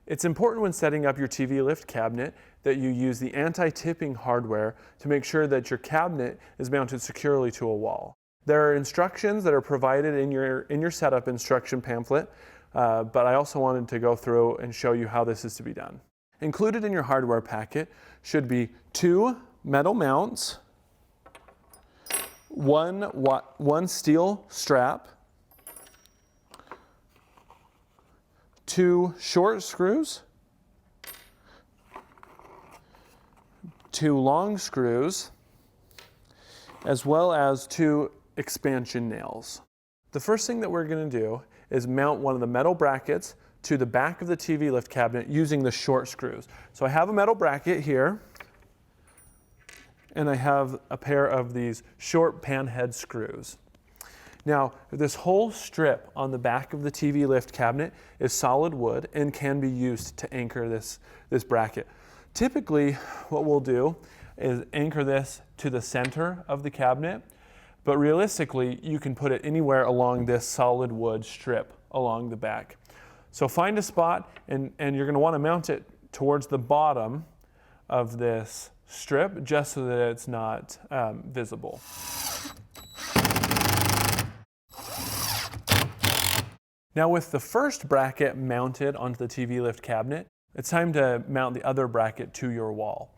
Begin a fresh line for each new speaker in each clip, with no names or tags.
It's important when setting up your TV lift cabinet that you use the anti-tipping hardware to make sure that your cabinet is mounted securely to a wall. There are instructions that are provided in your setup instruction pamphlet, but I also wanted to go through and show you how this is to be done. Included in your hardware packet should be 2 metal mounts, one steel strap, 2 short screws, 2 long screws, as well as 2 expansion nails. The first thing that we're going to do is mount one of the metal brackets to the back of the TV lift cabinet using the short screws. So I have a metal bracket here, and I have a pair of these short pan head screws. Now, this whole strip on the back of the TV lift cabinet is solid wood and can be used to anchor this bracket. Typically, what we'll do is anchor this to the center of the cabinet, but realistically, you can put it anywhere along this solid wood strip along the back. So find a spot, and you're going to want to mount it towards the bottom of this strip, just so that it's not visible. Now, with the first bracket mounted onto the TV lift cabinet, it's time to mount the other bracket to your wall.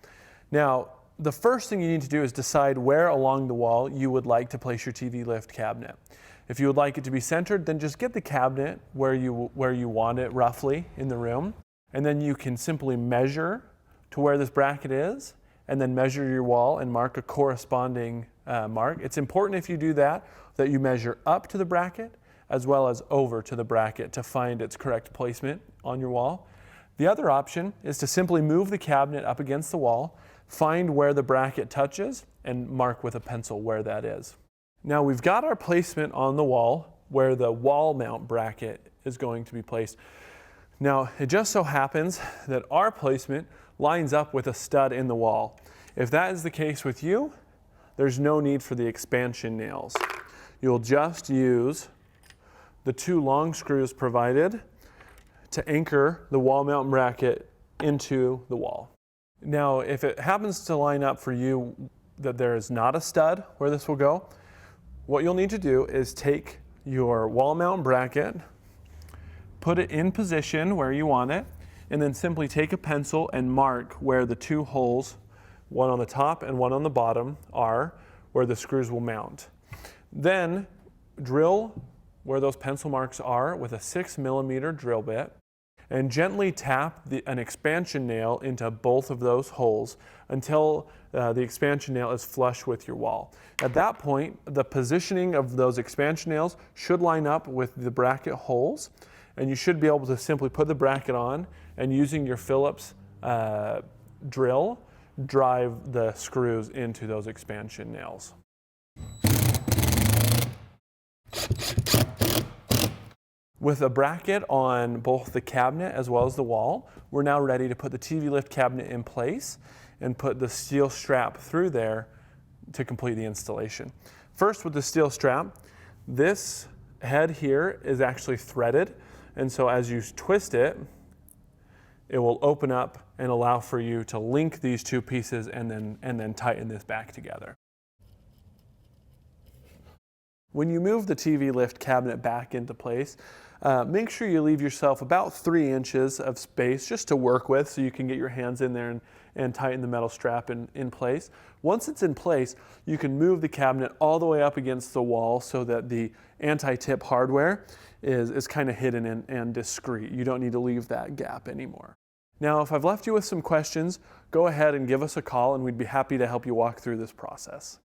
Now, the first thing you need to do is decide where along the wall you would like to place your TV lift cabinet. If you would like it to be centered, then just get the cabinet where you want it roughly in the room, and then you can simply measure to where this bracket is, and then measure your wall and mark a corresponding mark. It's important if you do that you measure up to the bracket as well as over to the bracket to find its correct placement on your wall. The other option is to simply move the cabinet up against the wall, find where the bracket touches, and mark with a pencil where that is. Now we've got our placement on the wall where the wall mount bracket is going to be placed. Now, it just so happens that our placement lines up with a stud in the wall. If that is the case with you, there's no need for the expansion nails. You'll just use the 2 long screws provided to anchor the wall mount bracket into the wall. Now, if it happens to line up for you that there is not a stud where this will go, what you'll need to do is take your wall mount bracket, put it in position where you want it, and then simply take a pencil and mark where the 2 holes, one on the top and one on the bottom, are where the screws will mount. Then drill where those pencil marks are with a 6mm drill bit, and gently tap an expansion nail into both of those holes until the expansion nail is flush with your wall. At that point, the positioning of those expansion nails should line up with the bracket holes, and you should be able to simply put the bracket on and, using your Phillips drill, drive the screws into those expansion nails. With a bracket on both the cabinet as well as the wall, we're now ready to put the TV lift cabinet in place and put the steel strap through there to complete the installation. First, with the steel strap, this head here is actually threaded, and so as you twist it, it will open up and allow for you to link these 2 pieces and then tighten this back together. When you move the TV lift cabinet back into place, make sure you leave yourself about 3 inches of space just to work with so you can get your hands in there and tighten the metal strap in place. Once it's in place, you can move the cabinet all the way up against the wall so that the anti-tip hardware is kind of hidden and discreet. You don't need to leave that gap anymore. Now, if I've left you with some questions, go ahead and give us a call and we'd be happy to help you walk through this process.